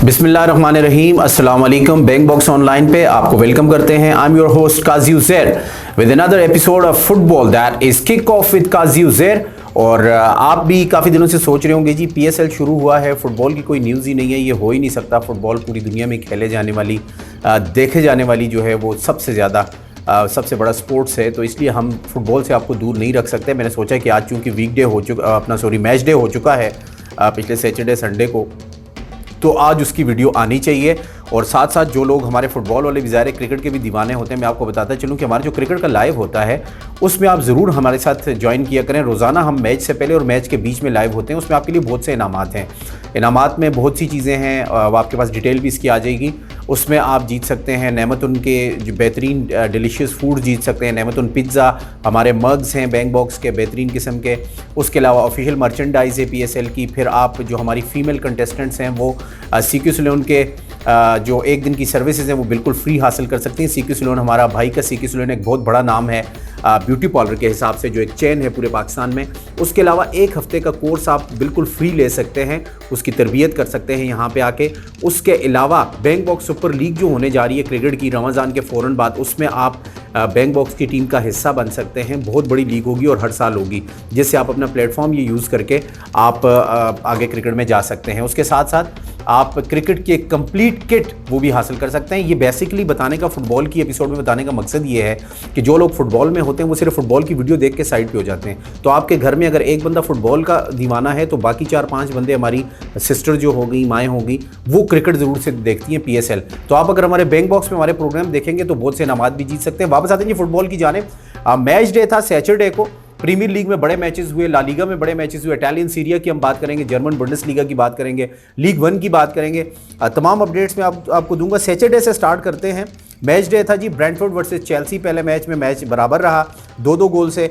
बिस्मिल्लाहिर्रहमानिर्रहीम, अस्सलाम वालेकुम। बैंक बॉक्स ऑनलाइन पे आपको वेलकम करते हैं। I am your host Qazi Uzair with another episode of football that is kick off with Qazi Uzair. और आप भी काफ़ी दिनों से सोच रहे होंगे जी पीएसएल शुरू हुआ है, फुटबॉल की कोई न्यूज़ ही नहीं है, ये हो ही नहीं सकता। फुटबॉल पूरी दुनिया में खेले जाने वाली देखे जाने वाली जो है वो सबसे ज़्यादा सबसे बड़ा स्पोर्ट्स है, तो इसलिए हम फुटबॉल से आपको दूर नहीं रख सकते। मैंने सोचा कि आज चूँकि वीकडे हो चुका मैच डे हो चुका है पिछले सैटरडे संडे को, तो आज उसकी वीडियो आनी चाहिए। और साथ साथ जो लोग हमारे फुटबॉल वाले ज़ाहिर क्रिकेट के भी दीवाने होते हैं, मैं आपको बताता चलूँ कि हमारा जो क्रिकेट का लाइव होता है उसमें आप ज़रूर हमारे साथ ज्वाइन किया करें। रोज़ाना हम मैच से पहले और मैच के बीच में लाइव होते हैं, उसमें आपके लिए बहुत से इनामात हैं। इनामात में बहुत सी चीज़ें हैं, आपके पास डिटेल भी इसकी आ जाएगी। उसमें आप जीत सकते हैं नेमतुन के जो बेहतरीन डिलीशियस फूड जीत सकते हैं। नेमतुन पिज़्ज़ा, हमारे मग्स हैं बैंक बॉक्स के बेहतरीन किस्म के। उसके अलावा ऑफिशियल मर्चेंडाइज है पीएसएल की। फिर आप जो हमारी फ़ीमेल कंटेस्टेंट्स हैं वो सीक्यू सैलून के जो एक दिन की सर्विसेज हैं वो बिल्कुल फ्री हासिल कर सकते हैं। सीक्यू सैलून हमारा भाई का सीक्यू सैलून एक बहुत बड़ा नाम है ब्यूटी पार्लर के हिसाब से, जो एक चेन है पूरे पाकिस्तान में। उसके अलावा एक हफ्ते का कोर्स आप बिल्कुल फ्री ले सकते हैं, उसकी तरबियत कर सकते हैं यहाँ पे आके। उसके अलावा बैंक बॉक्स सुपर लीग जो होने जा रही है क्रिकेट की रमज़ान के फ़ौरन बाद, उसमें आप बैंक बॉक्स की टीम का हिस्सा बन सकते हैं। बहुत बड़ी लीग होगी और हर साल होगी, जिससे आप अपना प्लेटफॉर्म ये यूज़ करके आप आगे क्रिकेट में जा सकते हैं। उसके साथ साथ आप क्रिकेट की एक कंप्लीट किट वो भी हासिल कर सकते हैं। ये बेसिकली बताने का, फुटबॉल की एपिसोड में बताने का मकसद ये है कि जो लोग फुटबॉल में होते हैं वो सिर्फ फुटबॉल की वीडियो देख के साइड पे हो जाते हैं। तो आपके घर में अगर एक बंदा फुटबॉल का दीवाना है तो बाकी 4-5 बंदे, हमारी सिस्टर जो हो गई, माएँ होंगी, वो क्रिकेट ज़रूर से देखती हैं पीएसएल। तो आप अगर हमारे बैंक बॉक्स में हमारे प्रोग्राम देखेंगे तो बहुत से इनामात भी जीत सकते हैं। वापस आते हैं फुटबॉल की जानिब। मैच डे था सैटरडे को। प्रीमियर लीग में बड़े मैचेस हुए, ला लीगा में बड़े मैचेस हुए, इटालियन सीरिया की हम बात करेंगे, जर्मन बुंडेसलीगा की बात करेंगे, लीग 1 की बात करेंगे। तमाम अपडेट्स में आपको दूंगा। सैटरडे से स्टार्ट करते हैं। मैच डे था जी ब्रेंटफोर्ड वर्सेस चेल्सी। पहले मैच में मैच बराबर रहा 2-2 गोल से।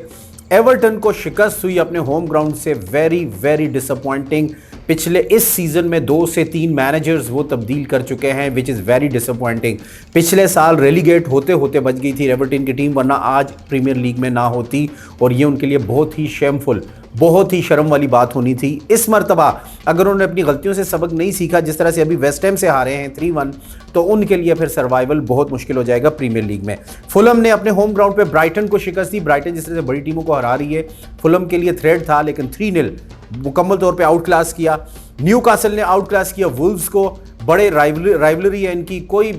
एवर्टन को शिकस्त हुई अपने होम ग्राउंड से, वेरी डिसअपॉइंटिंग। पिछले इस सीज़न में 2 से 3 मैनेजर्स वो तब्दील कर चुके हैं, विच इज़ वेरी डिसअपॉइंटिंग। पिछले साल रेलीगेट होते होते बच गई थी एवर्टन की टीम, वरना आज प्रीमियर लीग में ना होती, और ये उनके लिए बहुत ही शेमफुल, बहुत ही शर्म वाली बात होनी थी। इस मरतबा अगर उन्होंने अपनी गलतियों से सबक नहीं सीखा, जिस तरह से अभी वेस्ट हैम से हारे हैं 3-1, तो उनके लिए फिर सर्वाइवल बहुत मुश्किल हो जाएगा प्रीमियर लीग में। फुलम ने अपने होम ग्राउंड पे ब्राइटन को शिकस्त दी। ब्राइटन जिस तरह से बड़ी टीमों को हरा रही है, फुलम के लिए थ्रेड था, लेकिन 3-0 मुकम्मल तौर पे आउट क्लास किया। न्यूकासल ने आउट क्लास किया वुल्व्स को। बड़े राइवलरी है इनकी, कोई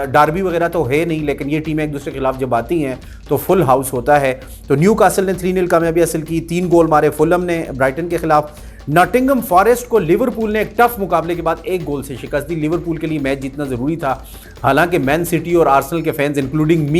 डार्बी वगैरह तो है नहीं, लेकिन ये टीमें एक दूसरे के खिलाफ जब आती हैं तो फुल हाउस होता है। तो न्यूकासल ने 3-0 कामयाबी हासिल की। 3 गोल मारे फुलम ने ब्राइटन के खिलाफ। नॉटिंघम फॉरेस्ट को लिवरपूल ने एक टफ मुकाबले के बाद 1 गोल से शिकस्त दी। लिवरपूल के लिए मैच जीतना ज़रूरी था, हालांकि मैन सिटी और आर्सेनल के फैंस इंक्लूडिंग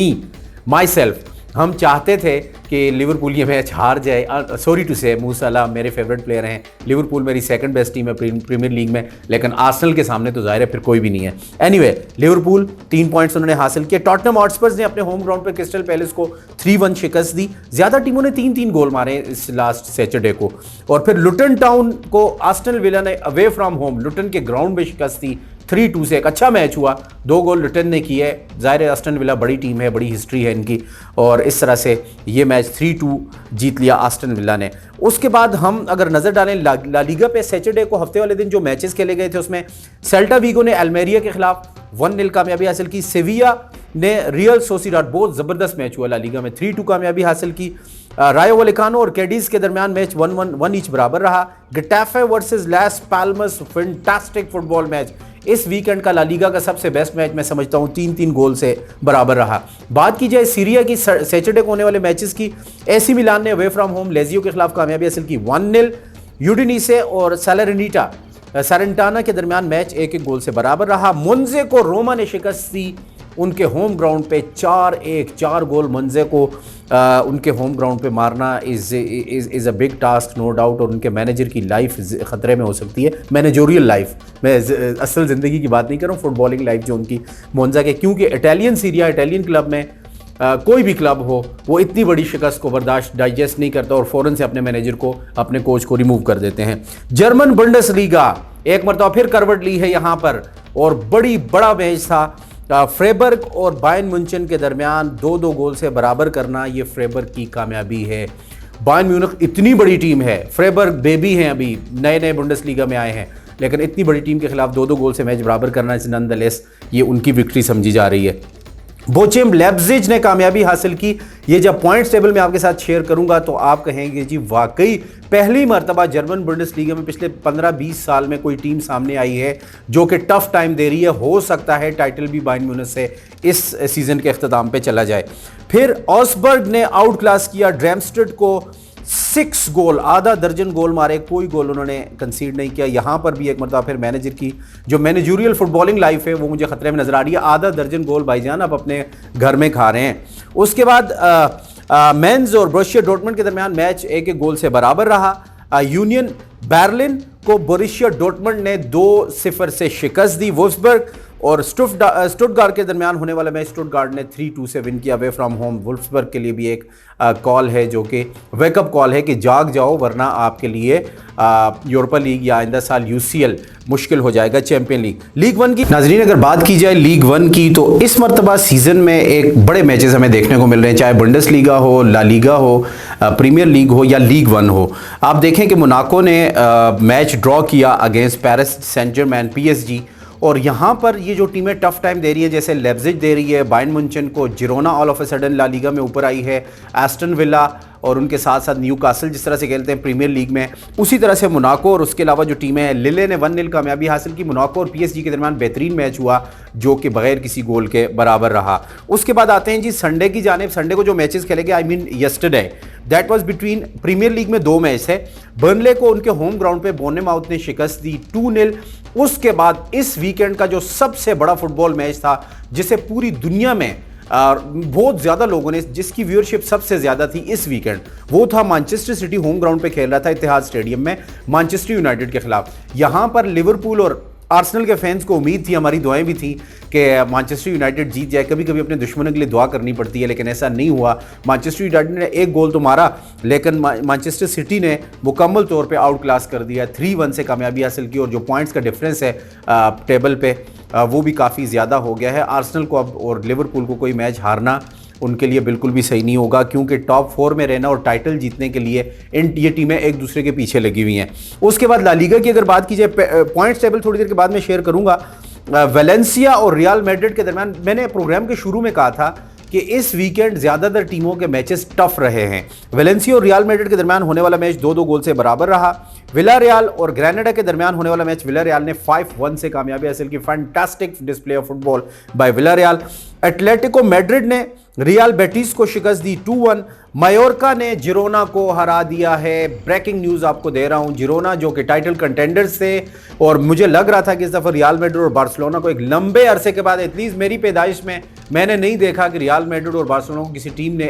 माई सेल्फ, हम चाहते थे कि लिवरपूल ये मैच हार जाए। सॉरी टू से, मू सलाह मेरे फेवरेट प्लेयर हैं, लिवरपूल मेरी सेकंड बेस्ट टीम है प्रीमियर लीग में, लेकिन आर्सेनल के सामने तो जाहिर है फिर कोई भी नहीं है। एनीवे, लिवरपूल 3 पॉइंट्स उन्होंने हासिल किए। टॉटनहम हॉटस्पर्स ने अपने होम ग्राउंड पर क्रिस्टल पैलेस को 3-1 शिकस्त दी। ज़्यादा टीमों ने 3-3 गोल मारे इस लास्ट सैटरडे को। और फिर लुटन टाउन को आस्टन विला ने अवे फ्रॉम होम लुटन के ग्राउंड में शिकस्त दी 3-2 से। एक अच्छा मैच हुआ, 2 गोल लुटन ने किए। ज़ाहिर है आस्टन विला बड़ी टीम है, बड़ी हिस्ट्री है इनकी, और इस तरह से ये मैच 3-2 जीत लिया आस्टन विला ने। उसके बाद हम अगर नज़र डालें ला लीगा पे, सैटरडे को हफ्ते वाले दिन जो मैचेस खेले गए थे उसमें सेल्टा वीगो ने अल्मेरिया के खिलाफ 1-0 कामयाबी हासिल की। सेविया ने रियल सोसिडाड, बहुत ज़बरदस्त मैच हुआ ला लीगा में, 3-2 कामयाबी हासिल की। रायो वलेकानो और कैडिज के दरमियान मैच 1-1 ईच बराबर रहा। गटाफे वर्सेस लास पाल्मस, फैंटास्टिक फुटबॉल मैच। इस वीकेंड का ला लीगा का सबसे बेस्ट मैच मैं समझता हूँ, 3-3 गोल से बराबर रहा। बात की जाए सीरिया की सैटरडे को होने वाले मैचेस की, एसी मिलान ने अवे फ्रॉम होम लेजियो के खिलाफ कामयाबी हासिल की 1-0। यूडिनीसे और सैलेंटाना के दरमियान मैच 1-1 गोल से बराबर रहा। मुंजे को रोमा ने शिकस्त दी उनके होम ग्राउंड पे 4-1, 4 गोल मुंजे को उनके होम ग्राउंड पे मारना is a big task, no doubt. और उनके मैनेजर की लाइफ ख़तरे में हो सकती है, मैनेजोरियल लाइफ, मैं असल ज़िंदगी की बात नहीं कर रहा हूँ, फुटबॉलिंग लाइफ जो उनकी मोन्जा के, क्योंकि इटालियन सीरिया, इटालियन क्लब में कोई भी क्लब हो वो इतनी बड़ी शिकस्त को डाइजेस्ट नहीं करता और फ़ौरन से अपने मैनेजर को, अपने कोच को रिमूव कर देते हैं। जर्मन बुंडेसलीगा एक मरतबा फिर करवट ली है यहाँ पर, और बड़ा मैच था। फ्रेबर्ग और बायर्न म्यूनिख के दरमियान 2-2 गोल से बराबर करना, ये फ्रेबर्ग की कामयाबी है। बायर्न म्यूनिख इतनी बड़ी टीम है, फ्रेबर्ग बेबी हैं, अभी नए बुंडेसलीगा में आए हैं, लेकिन इतनी बड़ी टीम के खिलाफ 2-2 गोल से मैच बराबर करना इस नॉनदलेस ये उनकी विक्ट्री समझी जा रही है। बोचेम लेप्जिग ने कामयाबी हासिल की। ये जब पॉइंट्स टेबल में आपके साथ शेयर करूंगा तो आप कहेंगे जी वाकई पहली मर्तबा जर्मन बुंडेसलीगा में पिछले 15-20 साल में कोई टीम सामने आई है जो कि टफ टाइम दे रही है। हो सकता है टाइटल भी बायर्न म्यूनिख से इस सीजन के अख्ताम पे चला जाए। फिर ऑसबर्ग ने आउट क्लास किया ड्रेमस्टेड को 6 गोल, आधा दर्जन गोल मारे, कोई गोल उन्होंने कंसीड नहीं किया। यहां पर भी एक मरतबा फिर मैनेजर की जो मैनेजरियल फुटबॉलिंग लाइफ है वो मुझे खतरे में नजर आ रही है। आधा दर्जन गोल भाईजान आप अपने घर में खा रहे हैं। उसके बाद मेंस और बोरुसिया डॉर्टमुंड के दरमियान मैच 1-1 गोल से बराबर रहा। यूनियन बर्लिन को बोरुसिया डॉर्टमुंड ने 2-0 से शिकस्त दी। वुल्फ्सबर्ग और स्टुटगार्ट के दरमियान होने वाला मैच स्टुटगार्ट ने 3-2 से विन किया अवे फ्रॉम होम। वुल्फ्सबर्ग के लिए भी एक कॉल है जो कि वेकअप कॉल है कि जाग जाओ वरना आपके लिए यूरोपा लीग या आइंदा साल UCL मुश्किल हो जाएगा। चैंपियन लीग 1 की नाजरीन अगर बात की जाए लीग 1 की तो इस मरतबा सीजन में एक बड़े मैचेस हमें देखने को मिल रहे हैं, चाहे बुंडेसलीगा हो, ला लीगा हो, प्रीमियर लीग हो या लीग 1 हो। आप देखें कि मोनाको ने मैच ड्रॉ किया against Paris Saint Germain PSG और यहाँ पर ये जो टीमें टफ टाइम दे रही है जैसे लेप्जिग दे रही है बायर्न म्यूनिख को, Girona all of a sudden La Liga में ऊपर आई है, एस्टन विला और उनके साथ साथ न्यूकासल जिस तरह से खेलते हैं प्रीमियर लीग में, उसी तरह से मोनाको और उसके अलावा जो टीमें हैं लिले ने 1-0 कामयाबी हासिल की। मोनाको और PSG के दरमियान बेहतरीन मैच हुआ जो कि बगैर किसी गोल के बराबर रहा। उसके बाद आते हैं जी संडे की जानिब। संडे को जो मैचेस खेले गए, I mean yesterday, that was between Premier League में 2 मैच है। बर्नले को उनके होम ग्राउंड पे बोर्नमाउथ ने शिकस्त दी 2-0। उसके बाद इस वीकेंड का जो सबसे बड़ा फुटबॉल मैच था जिसे पूरी दुनिया में बहुत ज़्यादा लोगों ने, जिसकी व्यूअरशिप सबसे ज़्यादा थी इस वीकेंड, वो था मैनचेस्टर सिटी होम ग्राउंड पे खेल रहा था इत्तेहाद स्टेडियम में मैनचेस्टर यूनाइटेड के खिलाफ। यहाँ पर लिवरपूल और आर्सेनल के फैंस को उम्मीद थी, हमारी दुआएं भी थी कि मैनचेस्टर यूनाइटेड जीत जाए। कभी कभी अपने दुश्मनों के लिए दुआ करनी पड़ती है लेकिन ऐसा नहीं हुआ। मैनचेस्टर यूनाइटेड ने 1 गोल तो मारा लेकिन मैनचेस्टर सिटी ने मुकम्मल तौर पे आउट क्लास कर दिया, 3-1 से कामयाबी हासिल की। और जो पॉइंट्स का डिफरेंस है टेबल पे वो भी काफ़ी ज़्यादा हो गया है। आर्सेनल को अब और लिवरपूल को कोई मैच हारना उनके लिए बिल्कुल भी सही नहीं होगा क्योंकि टॉप 4 में रहना और टाइटल जीतने के लिए ये टीमें एक दूसरे के पीछे लगी हुई हैं। उसके बाद ला लीगा की अगर बात की जाए, पॉइंट्स टेबल थोड़ी देर के बाद में शेयर करूंगा। वेलेंसिया और रियल मैड्रिड के दरमियान मैंने प्रोग्राम के शुरू में कहा था कि इस वीकेंड ज़्यादातर टीमों के मैचेस टफ रहे हैं। वेलेंसिया और रियल मैड्रिड के दरमियान होने वाला मैच 2-2 गोल से बराबर रहा। विलारियल और ग्रेनाडा के दरमियान होने वाला मैच विलारियल ने 5-1 से कामयाबी हासिल की। Fantastic display of football by Villarreal. Atletico Madrid ने रियल बेटिस को शिकस्त दी 2-1। मायोर्का ने जिरोना को हरा दिया है। ब्रेकिंग न्यूज़ आपको दे रहा हूं, जिरोना जो कि टाइटल कंटेंडर्स थे और मुझे लग रहा था कि इस दफ़ा रियल मैड्रिड और बार्सिलोना को एक लंबे अरसे के बाद, एटलीस्ट मेरी पैदाइश में मैंने नहीं देखा कि रियल मैड्रिड और बार्सिलोना को किसी टीम ने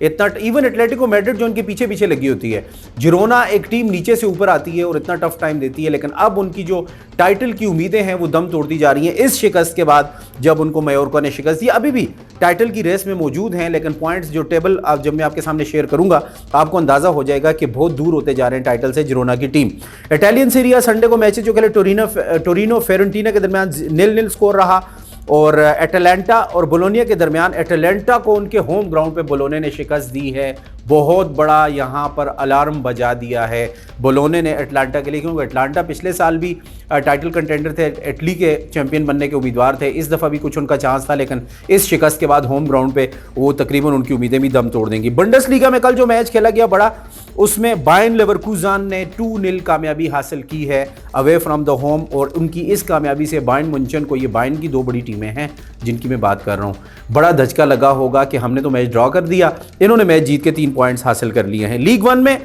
इतना इवन एटलेटिको मैड्रिड जो उनके पीछे पीछे लगी होती है, जिरोना एक टीम नीचे से ऊपर आती है और इतना टफ टाइम देती है, लेकिन अब उनकी जो टाइटल की उम्मीदें हैं वो दम तोड़ती जा रही हैं इस शिकस्त के बाद जब उनको मायोर्का ने शिकस्त दी। अभी भी टाइटल की रेस में मौजूद हैं लेकिन पॉइंट्स जो टेबल अब जब मैं आपके सामने शेयर करूंगा आपको अंदाजा हो जाएगा कि बहुत दूर होते जा रहे हैं टाइटल से जिरोना की टीम। इटालियन सीरिया संडे को मैचेस जो खेले, टोरिनो फेरेंटीना के दरमियान 0-0 स्कोर रहा और एटलांटा और बोलोनिया के दरमियान एटलांटा को उनके होम ग्राउंड पे बोलोने ने शिकस्त दी है। बहुत बड़ा यहाँ पर अलार्म बजा दिया है बोलोने ने एटलांटा के लिए, क्योंकि एटलांटा पिछले साल भी टाइटल कंटेंडर थे, इटली के चैंपियन बनने के उम्मीदवार थे, इस दफ़ा भी कुछ उनका चांस था लेकिन इस शिकस्त के बाद होम ग्राउंड पे वो तकरीबन उनकी उम्मीदें भी दम तोड़ देंगी। बुंडेसलीगा में कल जो मैच खेला गया बड़ा, उसमें बायर्न लेवरकुसन ने 2-0 कामयाबी हासिल की है अवे फ्रॉम द होम और उनकी इस कामयाबी से बायर्न म्यूनिख को, ये बायर्न की 2 बड़ी टीमें हैं जिनकी मैं बात कर रहा हूँ, बड़ा धचका लगा होगा कि हमने तो मैच ड्रॉ कर दिया, इन्होंने मैच जीत के 3 पॉइंट्स हासिल कर लिए हैं। लीग 1 में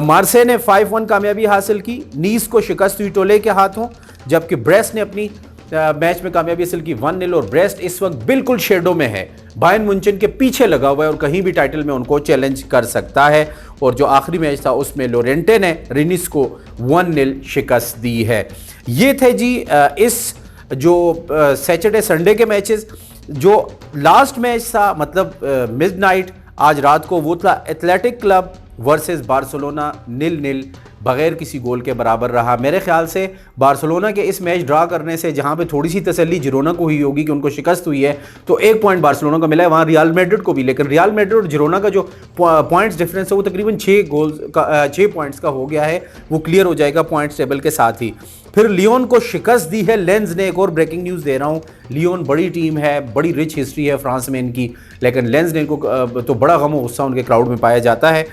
मार्से ने 5-1 कामयाबी हासिल की, नीस को शिकस्त हुई टोले के हाथों, जबकि ब्रेस्ट ने अपनी मैच में कामयाबी हासिल की 1-0 और ब्रेस्ट इस वक्त बिल्कुल शेडो में है, बायर्न म्यूनिख के पीछे लगा हुआ है और कहीं भी टाइटल में उनको चैलेंज कर सकता है। और जो आखिरी मैच था उसमें लोरेंटे ने रिनिस को 1-0 शिकस्त दी है। ये थे जी इस जो सैटरडे संडे के मैचेस। जो लास्ट मैच था मतलब मिडनाइट आज रात को, वो था एथलेटिक क्लब वर्सेस बार्सिलोना 0-0 बगैर किसी गोल के बराबर रहा। मेरे ख्याल से बार्सिलोना के इस मैच ड्रा करने से जहां पे थोड़ी सी तसल्ली जिरोना को हुई होगी कि उनको शिकस्त हुई है, तो 1 पॉइंट बार्सिलोना को मिला है, वहां रियल मैड्रिड को भी। लेकिन रियल मैड्रिड और जिरोना का जो पॉइंट्स डिफरेंस है वो तकरीबन 6 पॉइंट्स का हो गया है, वो क्लियर हो जाएगा पॉइंट्स टेबल के साथ ही। फिर लियोन को शिकस्त दी है लेंस ने। एक और ब्रेकिंग न्यूज़ दे रहा हूँ, लियोन बड़ी टीम है, बड़ी रिच हिस्ट्री है फ्रांस में इनकी, लेकिन लेंस ने को तो बड़ा गम और गुस्सा उनके क्राउड में पाया जाता है।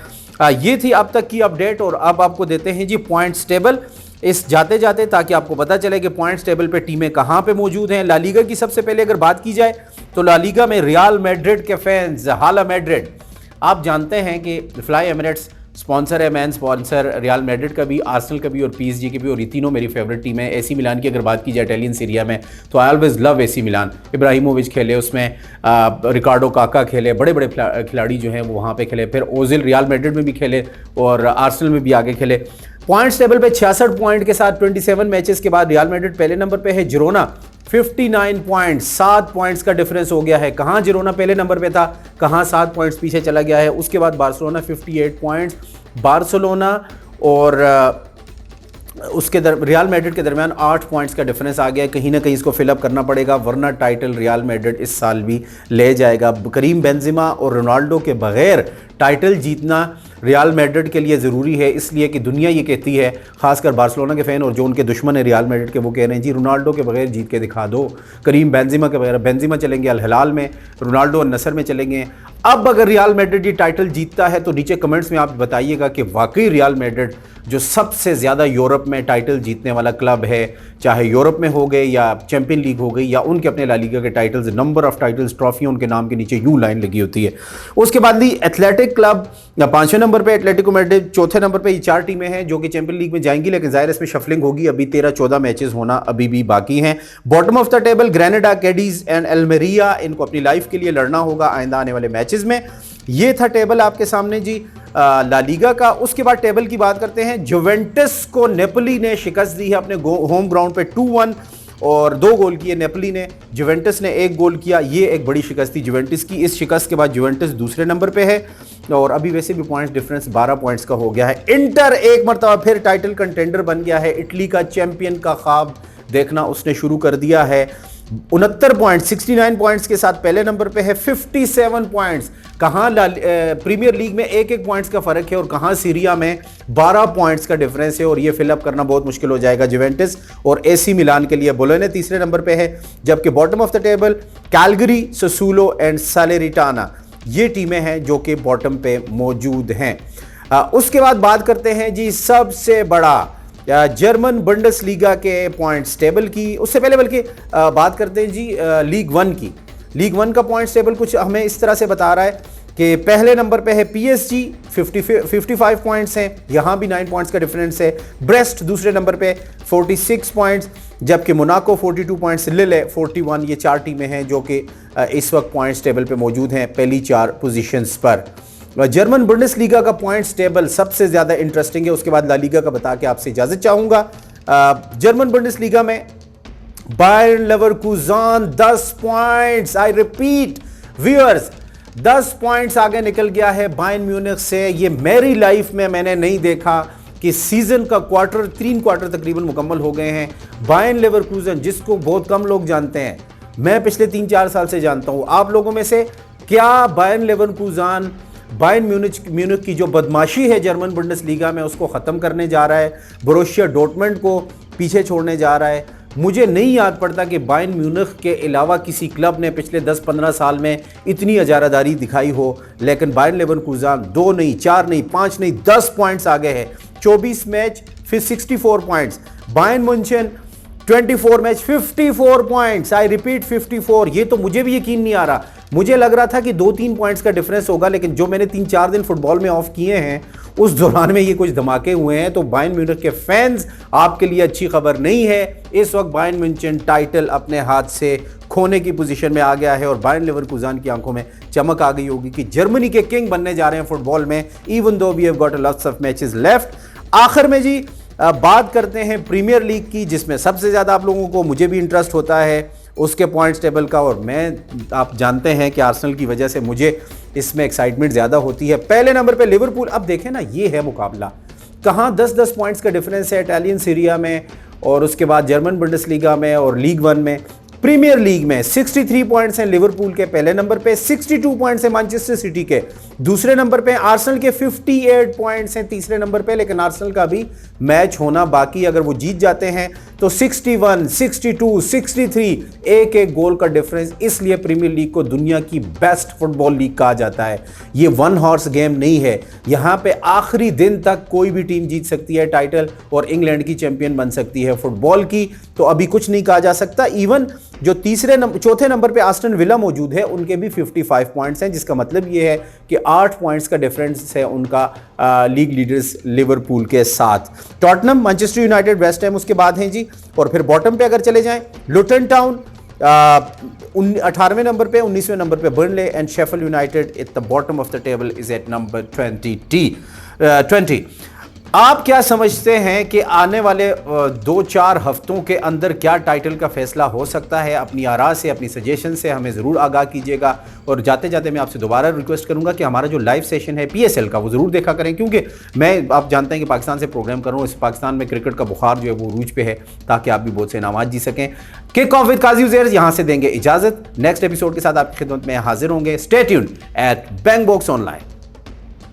ये थी अब तक की अपडेट, और अब आपको देते हैं जी पॉइंट्स टेबल इस जाते जाते, ताकि आपको पता चले कि पॉइंट्स टेबल पे टीमें कहाँ पे मौजूद हैं। ला लीगा की सबसे पहले अगर बात की जाए तो ला लीगा में रियल मैड्रिड के फैंस, हाला मैड्रिड, आप जानते हैं कि फ्लाई एमिरेट्स स्पॉन्सर है, मैन स्पॉन्सर रियल मैड्रिड का भी, आर्सेनल का भी और पीएसजी की भी, और ये तीनों मेरी फेवरेट टीम है। एसी मिलान की अगर बात की जाए इटालियन सीरिया में, तो I always love AC Milan. Ibrahimovic खेले उसमें, रिकार्डो काका खेले, बड़े बड़े खिलाड़ी जो हैं वो वहाँ पे खेले। फिर ओजिल रियल मैड्रिड में भी खेले और आर्सेनल में भी आगे खेले। पॉइंट्स टेबल पे 66 पॉइंट के साथ 27 मैचेस के बाद रियल मैड्रिड पहले नंबर पे है। जिरोना 59 पॉइंट, 7 पॉइंट्स का डिफरेंस हो गया है। कहाँ जिरोना पहले नंबर पे था, कहाँ 7 पॉइंट्स पीछे चला गया है। उसके बाद बार्सिलोना 58 पॉइंट्स, बार्सिलोना और उसके रियल मैड्रिड के दरमियान 8 पॉइंट्स का डिफरेंस आ गया है। कहीं ना कहीं इसको फिलअप करना पड़ेगा, वरना टाइटल रियल मैड्रिड इस साल भी ले जाएगा। करीम बेंजिमा और रोनाल्डो के बगैर टाइटल जीतना रियल मैड्रिड के लिए ज़रूरी है, इसलिए कि दुनिया ये कहती है, खासकर बार्सिलोना के फ़ैन और जो उनके दुश्मन है रियल मैड्रिड के, वो कह रहे हैं जी रोनाल्डो के बगैर जीत के दिखा दो, करीम बेंजिमा के बगैर। बेंजिमा चलेंगे अल हिलाल में, रोनाल्डो नसर में चलेंगे। अब अगर रियल मैड्रिड ये टाइटल जीतता है तो नीचे कमेंट्स में आप बताइएगा कि वाकई रियल मैड्रिड जो सबसे ज़्यादा यूरोप में टाइटल जीतने वाला क्लब है, चाहे यूरोप में हो गए या चैंपियन लीग हो गई या उनके अपने ला लीगा के टाइटल्स, नंबर ऑफ टाइटल्स, ट्रॉफियों उनके नाम के नीचे यूं लाइन लगी होती है। उसके बाद ली एथलेटिक क्लब 5वें नंबर पे, एटलेटिको मैड्रिड 4थे नंबर पे। ये 4 टीमें हैं जो कि चैंपियन लीग में जाएंगी, लेकिन जाहिर इसमें शफलिंग होगी, अभी 13-14 मैचेस होना अभी भी बाकी हैं। Bottom of the table Granada, Cadiz and Almeria, इनको अपनी लाइफ के लिए लड़ना होगा आइंदा आने वाले मैचेस में। ये था टेबल आपके सामने जी ला लीगा का। उसके बाद टेबल की बात करते हैं। जुवेंटस को नेपोली ने शिकस्त दी है अपने होम ग्राउंड पे 2-1, और 2 गोल किए नेपोली ने, जुवेंटस ने 1 गोल किया। ये एक बड़ी शिकस्त थी जुवेंटस की। इस शिकस्त के बाद जुवेंटस दूसरे नंबर पे है, और अभी वैसे भी पॉइंट्स डिफरेंस 12 पॉइंट्स का हो गया है। इंटर एक मरतबा फिर टाइटल कंटेंडर बन गया है। इटली का चैंपियन का ख्वाब देखना उसने शुरू कर दिया है। 69 पॉइंट, 69 पॉइंट्स के साथ पहले नंबर पे है। 57 पॉइंट्स, कहाँ प्रीमियर लीग में 1-1 पॉइंट्स का फर्क है, और कहाँ सीरिया में 12 पॉइंट्स का डिफरेंस है, और ये फिलअप करना बहुत मुश्किल हो जाएगा जुवेंटस और एसी मिलान के लिए। बोलोने तीसरे नंबर पे है, जबकि bottom of the table Cagliari, Sassuolo and Salernitana, ये टीमें हैं जो कि बॉटम पे मौजूद हैं। उसके बाद बात करते हैं जी सबसे बड़ा जर्मन बुंडेसलीगा के पॉइंट्स टेबल की। उससे पहले बल्कि बात करते हैं जी लीग 1 की। लीग 1 का पॉइंट्स टेबल कुछ हमें इस तरह से बता रहा है कि पहले नंबर पे है पीएसजी, 55 पॉइंट्स हैं, यहाँ भी 9 पॉइंट्स का डिफरेंस है। ब्रेस्ट दूसरे नंबर पे 46 पॉइंट्स, जबकि मोनाको 42 पॉइंट्स, लिले 41। ये 4 टीमें हैं जो कि इस वक्त पॉइंट्स टेबल पे मौजूद हैं पहली 4 पोजीशंस पर। जर्मन बुंडेसलीगा का पॉइंट्स टेबल सबसे ज़्यादा इंटरेस्टिंग है। उसके बाद ला लीगा का बता के आपसे इजाज़त चाहूँगा। जर्मन बुंडेसलीगा में Bayern Leverkusen 10 points, I repeat viewers, 10 points आगे निकल गया है बायर्न म्यूनिख से। ये मेरी लाइफ में मैंने नहीं देखा कि सीज़न का 3 क्वार्टर तकरीबन मुकम्मल हो गए हैं। बायर्न लेवरकुसेन, जिसको बहुत कम लोग जानते हैं, मैं पिछले 3-4 साल से जानता हूँ। आप लोगों में से क्या बायर्न लेवरकुसेन बायर्न म्यूनिख की जो बदमाशी है जर्मन बुंडेसलीगा में उसको ख़त्म करने जा रहा है, बोरुसिया डॉर्टमुंड को पीछे छोड़ने जा रहा है? मुझे नहीं याद पड़ता कि बायर्न म्यूनिख के अलावा किसी क्लब ने पिछले 10-15 साल में इतनी अजारादारी दिखाई हो, लेकिन बायर्न लेवरकुसेन 2 नहीं, 4 नहीं, 5 नहीं, 10 पॉइंट्स आगे है। 24 मैच फिर 64 points. Bayern Munich 24 match 54 points, I repeat 54। ये तो मुझे भी यकीन नहीं आ रहा। मुझे लग रहा था कि 2-3 पॉइंट्स का डिफरेंस होगा, लेकिन जो मैंने 3-4 दिन फुटबॉल में ऑफ किए हैं उस दौरान में ये कुछ धमाके हुए हैं। तो बायर्न म्यूनिख के फैंस, आपके लिए अच्छी खबर नहीं है। इस वक्त बायर्न म्यूनिख टाइटल अपने हाथ से खोने की पोजीशन में आ गया है, और बायर्न लेवरकुसेन की आंखों में चमक आ गई होगी कि जर्मनी के किंग बनने जा रहे हैं फुटबॉल में, even though we have got a lots of matches left. आखिर में जी बात करते हैं प्रीमियर लीग की, जिसमें सबसे ज़्यादा आप लोगों को, मुझे भी इंटरेस्ट होता है उसके पॉइंट्स टेबल का, और आप जानते हैं कि आर्सेनल की वजह से मुझे इसमें एक्साइटमेंट ज़्यादा होती है। पहले नंबर पे लिवरपूल। अब देखें ना, ये है मुकाबला कहाँ 10-10 पॉइंट्स का डिफरेंस है इटालियन सीरिया में, और उसके बाद जर्मन बुंडेसलीगा में और लीग वन में। प्रीमियर लीग में 63 पॉइंट्स हैं लिवरपूल के पहले नंबर पे, 62 पॉइंट्स हैं मैनचेस्टर सिटी के दूसरे नंबर पे, आर्सेनल के 58 पॉइंट्स हैं तीसरे नंबर पे, लेकिन आर्सेनल का भी मैच होना बाकी। अगर वो जीत जाते हैं तो 61, 62, 63 एक एक गोल का डिफरेंस। इसलिए प्रीमियर लीग को दुनिया की बेस्ट फुटबॉल लीग कहा जाता है। ये वन हॉर्स गेम नहीं है, यहां पे आखिरी दिन तक कोई भी टीम जीत सकती है टाइटल और इंग्लैंड की चैंपियन बन सकती है फुटबॉल की। तो अभी कुछ नहीं कहा जा सकता। इवन जो चौथे नंबर पे आस्टन विला मौजूद है, उनके भी 55 पॉइंट्स हैं, जिसका मतलब ये है कि 8 पॉइंट्स का डिफरेंस है उनका लीग लीडर्स लिवरपूल के साथ। Tottenham, Manchester United, West Ham उसके बाद हैं जी। और फिर बॉटम पे अगर चले जाएं, लुटन टाउन 18वें नंबर पे, 19वें नंबर पे Burnley and Sheffield United at the bottom of the table is at number 20। आप क्या समझते हैं कि आने वाले 2-4 हफ्तों के अंदर क्या टाइटल का फैसला हो सकता है? अपनी आरा से, अपनी सजेशन से हमें ज़रूर आगाह कीजिएगा। और जाते जाते मैं आपसे दोबारा रिक्वेस्ट करूंगा कि हमारा जो लाइव सेशन है PSL का, वो ज़रूर देखा करें, क्योंकि आप जानते हैं कि पाकिस्तान से प्रोग्राम कर रहा हूँ। इस पाकिस्तान में क्रिकेट का बुखार जो है वो रूज पे है, ताकि आप भी बहुत से इनामात जीत सकें। Kick off with Qazi Uzair यहाँ से देंगे इजाज़त। नेक्स्ट एपिसोड के साथ आपकी खिदमत में हाजिर होंगे। Stay tuned at Bang Box online.